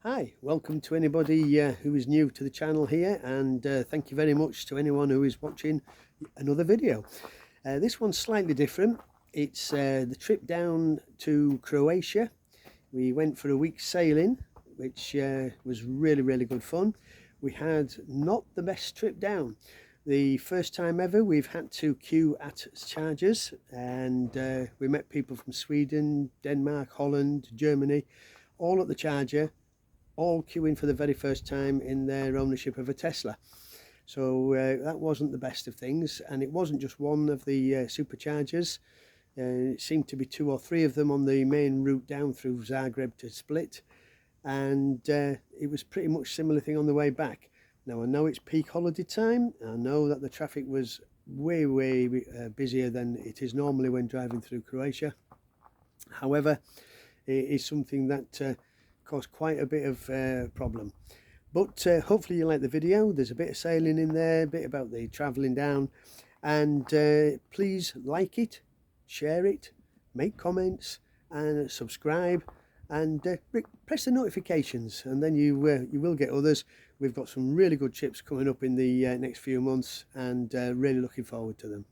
Hi, welcome to anybody who is new to the channel here, and thank you very much to anyone who is watching another video. This one's slightly different. It's the trip down to Croatia. We went for a week's sailing, which was really good fun. We had not the best trip down. The first time ever we've had to queue at chargers, and we met people from Sweden, Denmark, Holland, Germany, all at the charger, all queuing for the very first time in their ownership of a Tesla. So that wasn't the best of things, and it wasn't just one of the superchargers. It seemed to be two or three of them on the main route down through Zagreb to Split, and it was pretty much similar thing on the way back. Now I know it's peak holiday time. I know that the traffic was way busier than it is normally when driving through Croatia. However, it is something that caused quite a bit of problem, but hopefully you like the video. There's a bit of sailing in there, a bit about the travelling down, and please like it, share it, make comments and subscribe, and press the notifications, and then you will get others. We've got some really good trips coming up in the next few months, and really looking forward to them.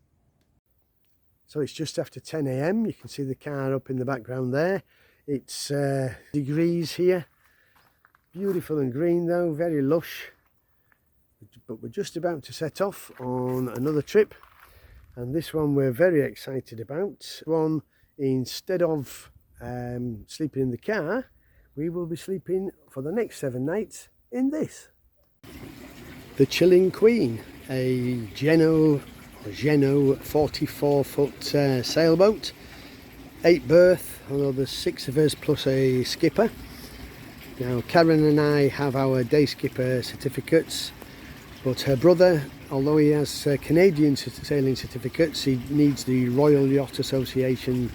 So it's just after 10 AM. You can see the car up in the background there. It's degrees here, beautiful and green though, very lush. But we're just about to set off on another trip, and this one we're very excited about. One, instead of sleeping in the car, we will be sleeping for the next 7 nights in this. The Chilling Queen, a Geno 44-foot sailboat. 8 berth, although there's 6 of us plus a skipper. Now Karen and I have our day skipper certificates, but her brother, although he has Canadian sailing certificates, he needs the Royal Yacht Association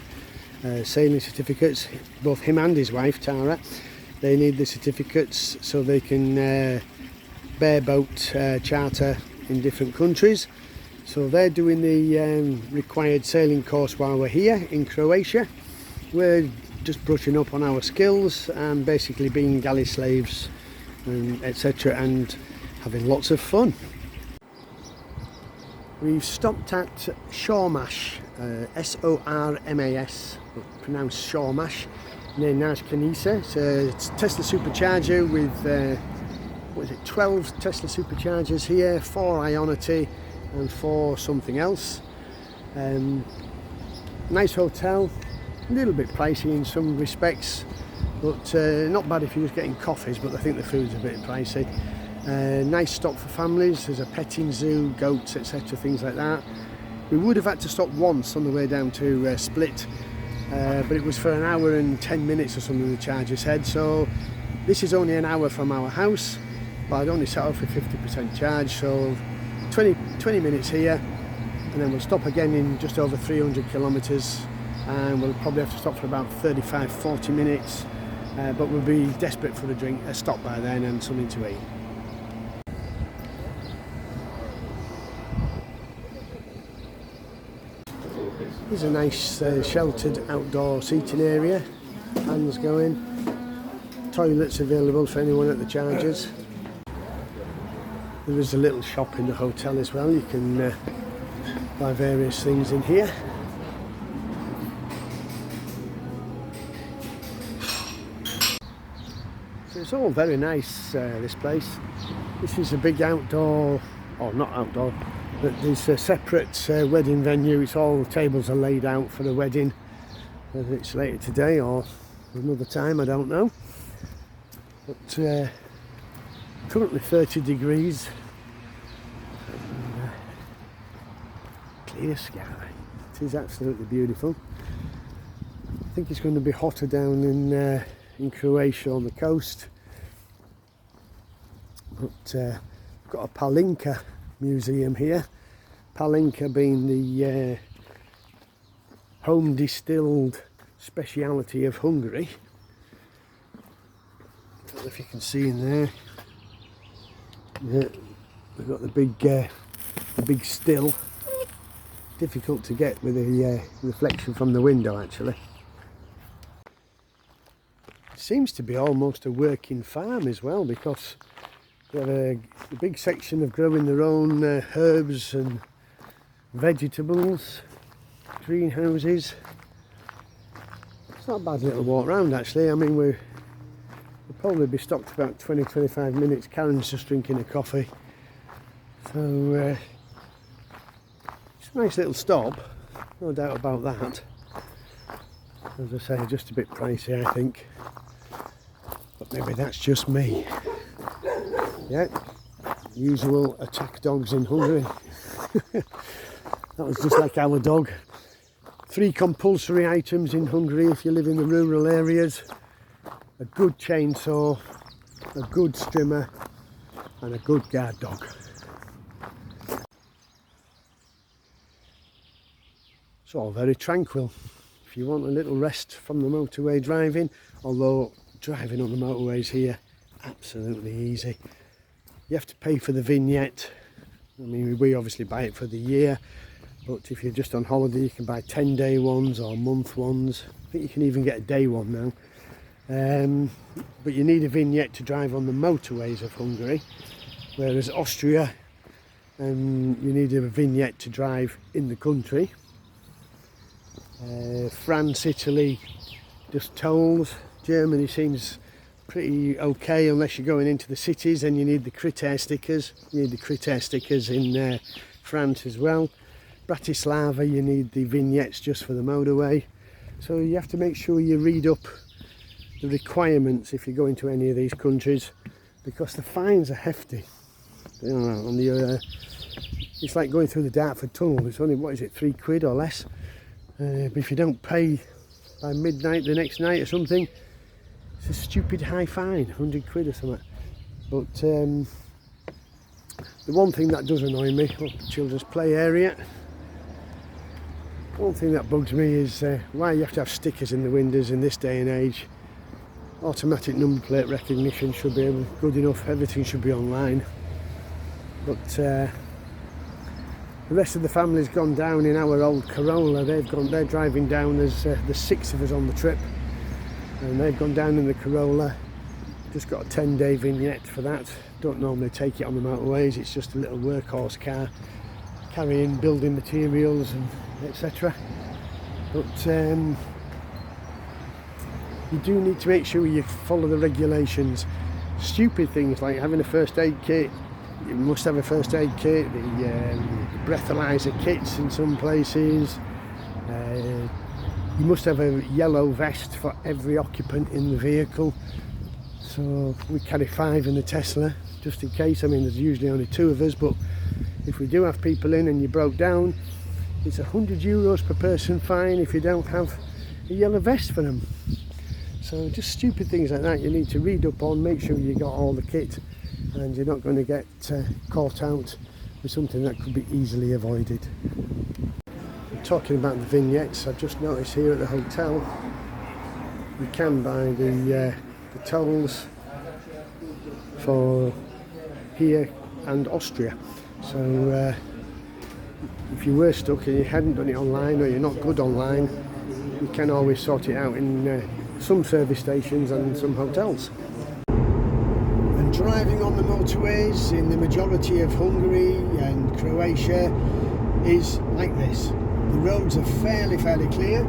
sailing certificates. Both him and his wife Tara, they need the certificates so they can bareboat charter in different countries. So they're doing the required sailing course while we're here in Croatia. We're just brushing up on our skills and basically being galley slaves and etc., and having lots of fun. We've stopped at Sormash, S-O-R-M-A-S, pronounced Sormash, near Nash Kanisa. It's a Tesla supercharger with 12 Tesla superchargers here, 4 Ionity and 4 something else. Nice hotel, a little bit pricey in some respects, but not bad if you're just getting coffees, but I think the food's a bit pricey. Nice stop for families. There's a petting zoo, goats, etc., things like that. We would have had to stop once on the way down to Split, but it was for an hour and 10 minutes or something, the charger said. So this is only an hour from our house, but I'd only set off with 50% charge, so 20 minutes here, and then we'll stop again in just over 300 kilometers, and we'll probably have to stop for about 35-40 minutes, but we'll be desperate for a stop by then and something to eat. Here's a nice sheltered outdoor seating area, fans going, toilets available for anyone at the chargers. There is a little shop in the hotel as well. You can buy various things in here. So it's all very nice, this place. This is a big outdoor, or not outdoor, but there's a separate wedding venue. It's all tables are laid out for the wedding, whether it's later today or another time, I don't know. But currently 30 degrees, and, clear sky. It is absolutely beautiful. I think it's going to be hotter down in Croatia on the coast. But we've got a Palinka museum here. Palinka being the home distilled speciality of Hungary. I don't know if you can see in there. Yeah, we've got the big still. Difficult to get with the reflection from the window actually. seems to be almost a working farm as well, because they have a big section of growing their own herbs and vegetables, greenhouses. It's not a bad little walk round actually. I mean, we'll probably be stopped about 20-25 minutes. Karen's just drinking a coffee, so it's a nice little stop, no doubt about that. As I say, just a bit pricey I think, but maybe that's just me. Yeah, usual attack dogs in Hungary. That was just like our dog. 3 compulsory items in Hungary if you live in the rural areas: a good chainsaw, a good strimmer, and a good guard dog. It's all very tranquil. If you want a little rest from the motorway driving, although driving on the motorways here, absolutely easy. You have to pay for the vignette. I mean, we obviously buy it for the year, but if you're just on holiday you can buy 10-day ones or month ones. I think you can even get a day one now. But you need a vignette to drive on the motorways of Hungary, whereas Austria, you need a vignette to drive in the country. France, Italy, just tolls. Germany seems pretty okay unless you're going into the cities, and you need the critter stickers. You need the critter stickers in France as well. Bratislava, you need the vignettes just for the motorway. So you have to make sure you read up the requirements if you go into any of these countries, because the fines are hefty. You know, on the it's like going through the Dartford Tunnel. It's only, what is it, £3 or less. But if you don't pay by midnight the next night or something, it's a stupid high fine, £100 or something. But the one thing that does annoy me, children's play area. One thing that bugs me is why you have to have stickers in the windows in this day and age. Automatic number plate recognition should be good enough. Everything should be online. But the rest of the family's gone down in our old Corolla. They're driving down. There's 6 of us on the trip, and they've gone down in the Corolla. Just got a 10-day vignette for that. Don't normally take it on the motorways. It's just a little workhorse car carrying building materials and etc. But you do need to make sure you follow the regulations. Stupid things like having a first aid kit. You must have a first aid kit, the breathalyzer kits in some places. You must have a yellow vest for every occupant in the vehicle. So we carry 5 in the Tesla, just in case. I mean, there's usually only 2 of us, but if we do have people in and you broke down, it's €100 per person fine if you don't have a yellow vest for them. So just stupid things like that you need to read up on, make sure you got all the kit, and you're not going to get caught out with something that could be easily avoided. Talking about the vignettes, I've just noticed here at the hotel you can buy the tolls for here and Austria. So if you were stuck and you hadn't done it online, or you're not good online, you can always sort it out in some service stations and some hotels. And driving on the motorways in the majority of Hungary and Croatia is like this. The roads are fairly clear,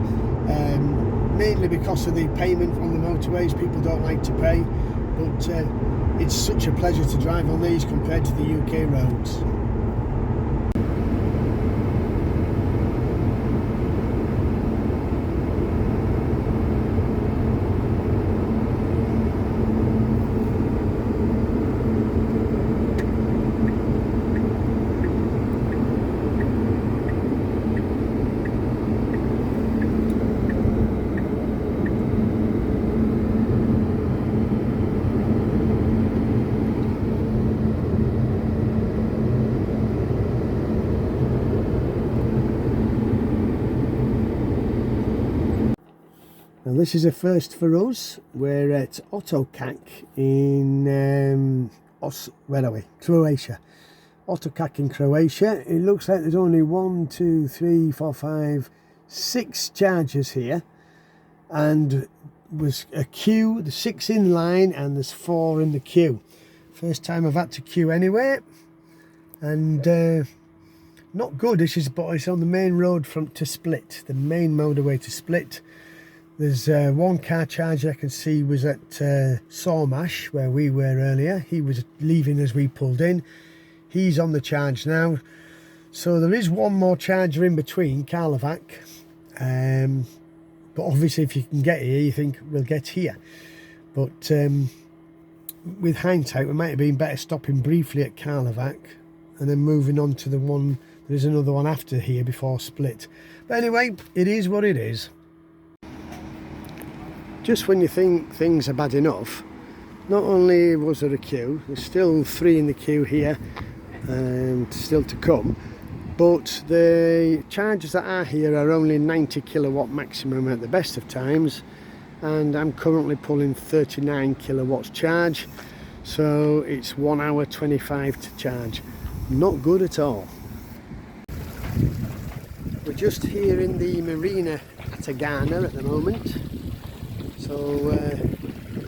mainly because of the payment on the motorways. People don't like to pay, but it's such a pleasure to drive on these compared to the UK roads. Now this is a first for us. We're at Otokak in Croatia. Otokak in Croatia. It looks like there's only 1, 2, 3, 4, 5, 6 chargers here, and was a queue, there's 6 in line and there's 4 in the queue. First time I've had to queue anywhere, and not good. But it's on the main road to Split, the main motorway to Split. There's one car charger I can see was at Sawmash, where we were earlier. He was leaving as we pulled in. He's on the charge now. So there is one more charger in between, Karlovac. But obviously if you can get here, you think we'll get here. But with hindsight, we might have been better stopping briefly at Karlovac and then moving on to the one. There's another one after here before Split. But anyway, it is what it is. Just when you think things are bad enough, not only was there a queue, there's still 3 in the queue here, still to come, but the chargers that are here are only 90 kilowatt maximum at the best of times, and I'm currently pulling 39 kilowatts charge, so it's 1 hour 25 to charge. Not good at all. We're just here in the marina at Agana at the moment. So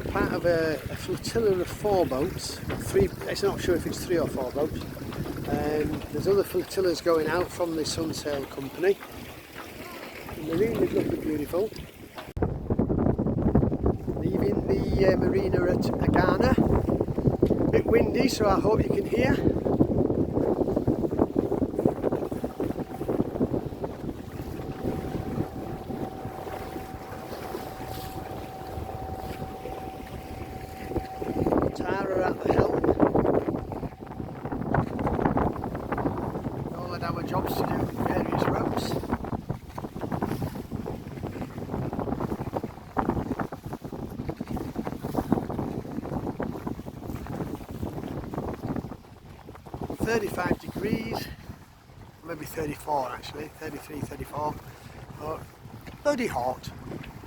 part of a flotilla of 4 boats, 3, I'm not sure if it's 3 or 4 boats. There's other flotillas going out from the Sunsail company. The marina is looking beautiful. Leaving the marina at Agana. A bit windy, so I hope you can hear. At the helm. All had our jobs to do with various ropes. "35 degrees, maybe 34 actually, 33, 34, but bloody hot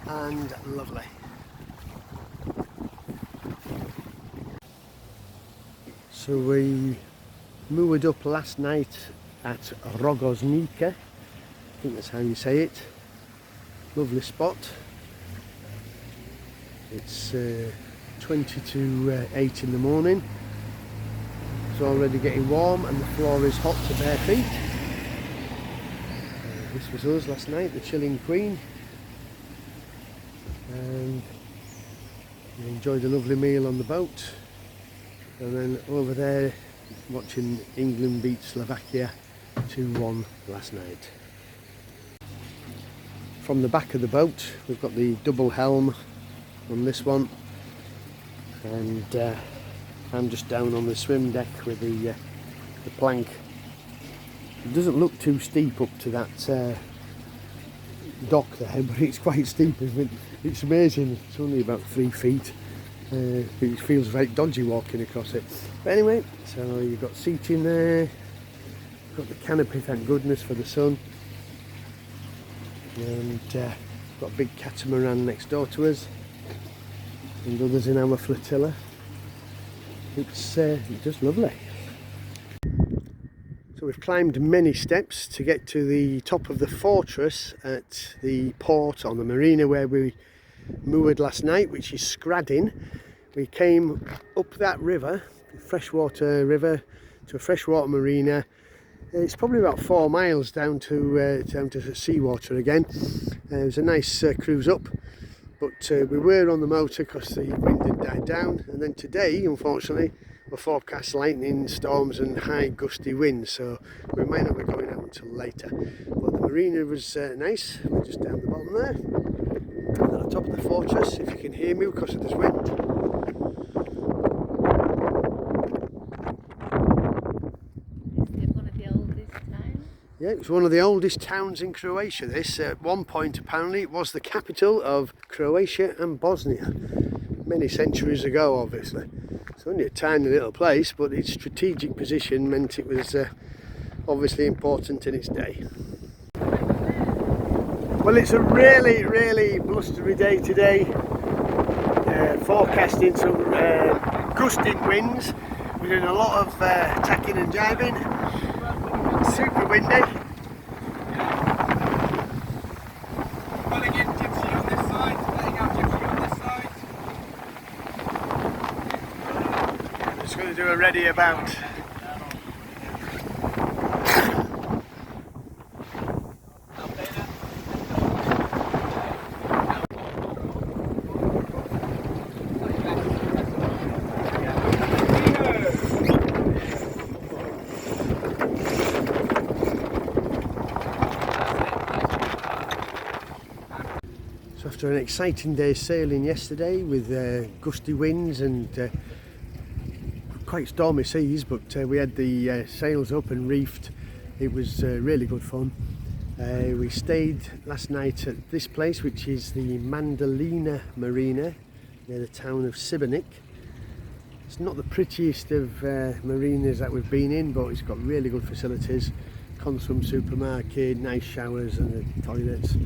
and lovely." So we moored up last night at Rogoznica, I think that's how you say it. Lovely spot. It's 20 to 8 in the morning. It's already getting warm and the floor is hot to bare feet. This was us last night, the Chilling Queen. And we enjoyed a lovely meal on the boat. And then over there, watching England beat Slovakia 2-1 last night. From the back of the boat, we've got the double helm on this one, and I'm just down on the swim deck with the plank. It doesn't look too steep up to that dock there, but it's quite steep, isn't it? It's amazing. It's only about 3 feet. It feels very dodgy walking across it. But anyway, so you've got seating there, got the canopy, thank goodness, for the sun, and got a big catamaran next door to us, and others in our flotilla. It's just lovely. So we've climbed many steps to get to the top of the fortress at the port on the marina where we moored last night, which is Skradin. We came up that river, freshwater river, to a freshwater marina. It's probably about 4 miles down to seawater again. It was a nice cruise up, but we were on the motor because the wind had died down. And then today, unfortunately, we're forecast lightning storms and high gusty winds, so we might not be going out until later. But the marina was nice. We're just down the bottom there. And on top of the fortress, if you can hear me because of this wind. Yeah, it was one of the oldest towns in Croatia, this. At one point, apparently, it was the capital of Croatia and Bosnia. Many centuries ago, obviously. It's only a tiny little place, but its strategic position meant it was obviously important in its day. Well, it's a really, really blustery day today. Forecasting some gusting winds. We're doing a lot of tacking and jibing. Super windy. Pulling in Gypsy on this side, letting out Gypsy on this going to do a ready about. So after an exciting day sailing yesterday with gusty winds and quite stormy seas, but we had the sails up and reefed. It was really good fun. We stayed last night at this place, which is the Mandalina Marina near the town of Šibenik. It's not the prettiest of marinas that we've been in, but it's got really good facilities. Consum supermarket, nice showers and toilets.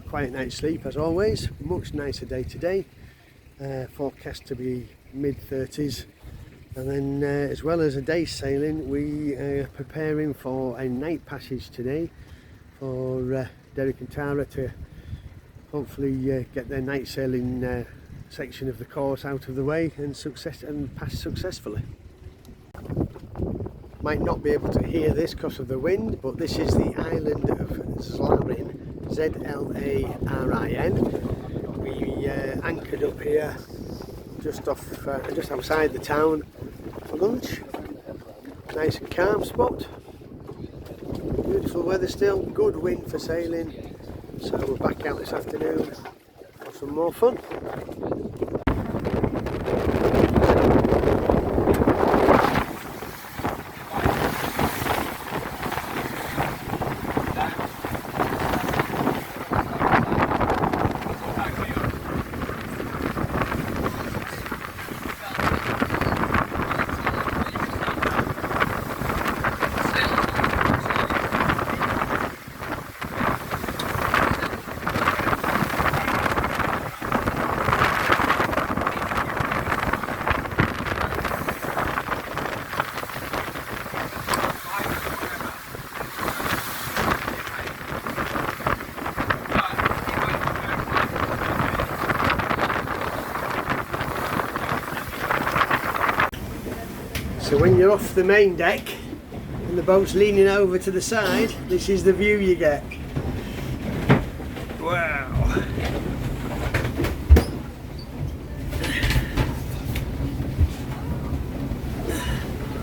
Quiet night's sleep as always. Much nicer day today. Forecast to be mid-30s. And then as well as a day's sailing, we are preparing for a night passage today for Derek and Tara to hopefully get their night sailing section of the course out of the way and pass successfully. Might not be able to hear this because of the wind, but this is the island of Zlarin, Z-L-A-R-I-N. We anchored up here just outside the town for lunch. Nice and calm spot. Beautiful weather still, good wind for sailing. So we're back out this afternoon for some more fun. So when you're off the main deck and the boat's leaning over to the side, this is the view you get. Wow!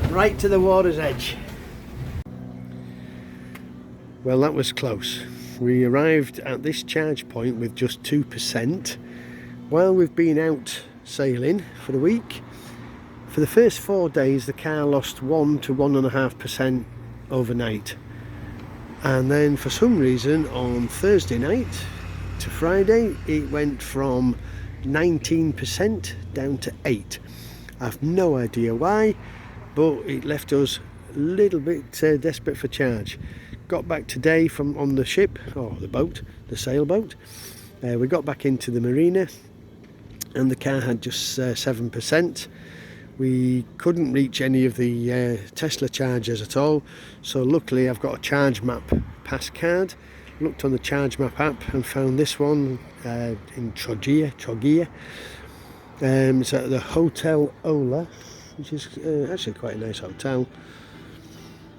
Right to the water's edge. Well, that was close. We arrived at this charge point with just 2%. While we've been out sailing for the week, for the first 4 days the car lost 1 to 1.5% overnight, and then for some reason on Thursday night to Friday it went from 19% down to 8%. I've no idea why, but it left us a little bit desperate for charge. Got back today from on the ship, or the boat, the sailboat. We got back into the marina and the car had just 7%. We couldn't reach any of the Tesla chargers at all, so luckily I've got a charge map pass card. Looked on the charge map app and found this one in Croatia. It's at the Hotel Ola, which is actually quite a nice hotel.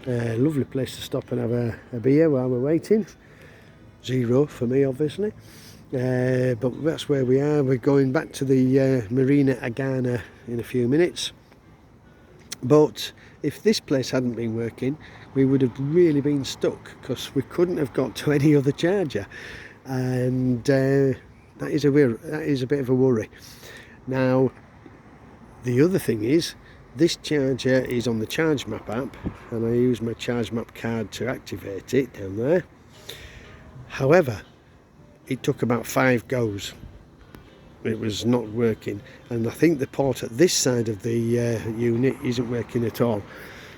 Lovely place to stop and have a beer while we're waiting. Zero for me, obviously. But that's where we are. We're going back to the Marina Agana in a few minutes. But if this place hadn't been working, we would have really been stuck because we couldn't have got to any other charger, and that is a bit of a worry. Now, the other thing is, this charger is on the Charge Map app, and I use my Charge Map card to activate it down there. However, it took about 5 goes. It was not working, and I think the port at this side of the unit isn't working at all.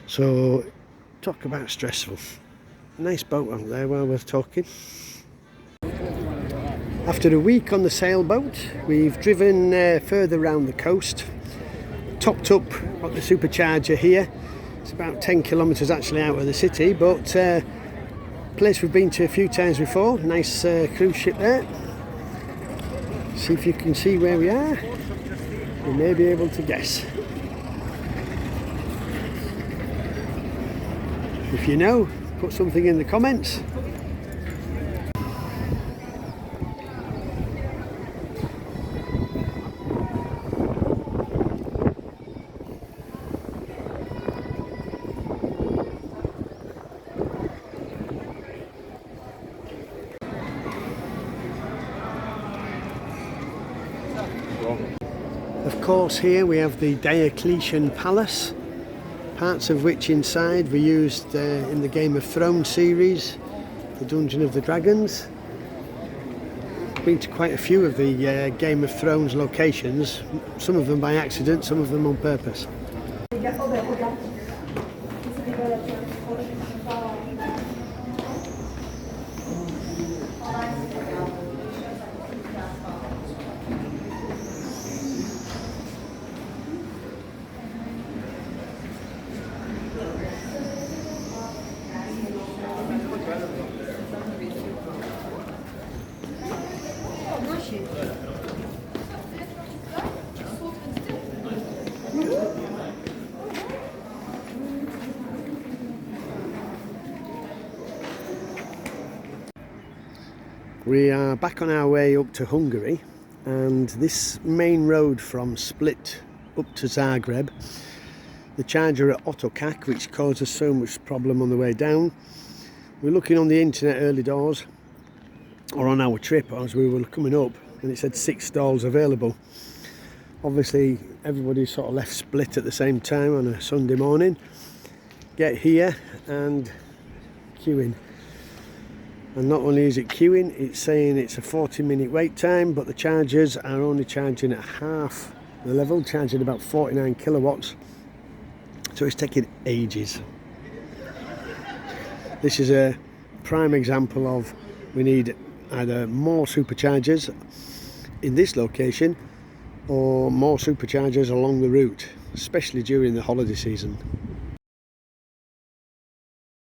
So, talk about stressful. Nice boat out there while we're talking. After a week on the sailboat, we've driven further around the coast. Topped up at the supercharger here. It's about 10 kilometres actually out of the city, but place we've been to a few times before. Nice cruise ship there. See if you can see where we are. You may be able to guess. If you know, put something in the comments. Of course, here we have the Diocletian Palace, parts of which inside were used in the Game of Thrones series, the Dungeon of the Dragons. Been to quite a few of the Game of Thrones locations, some of them by accident, some of them on purpose. We are back on our way up to Hungary, and this main road from Split up to Zagreb, the charger at Otokak, which caused us so much problem on the way down. We're looking on the internet early doors, or on our trip as we were coming up, and it said 6 stalls available. Obviously everybody sort of left Split at the same time on a Sunday morning. Get here and queuing. And not only is it queuing, it's saying it's a 40-minute wait time, but the chargers are only charging at half the level, charging about 49 kilowatts. So it's taking ages. This is a prime example of we need either more superchargers in this location or more superchargers along the route, especially during the holiday season.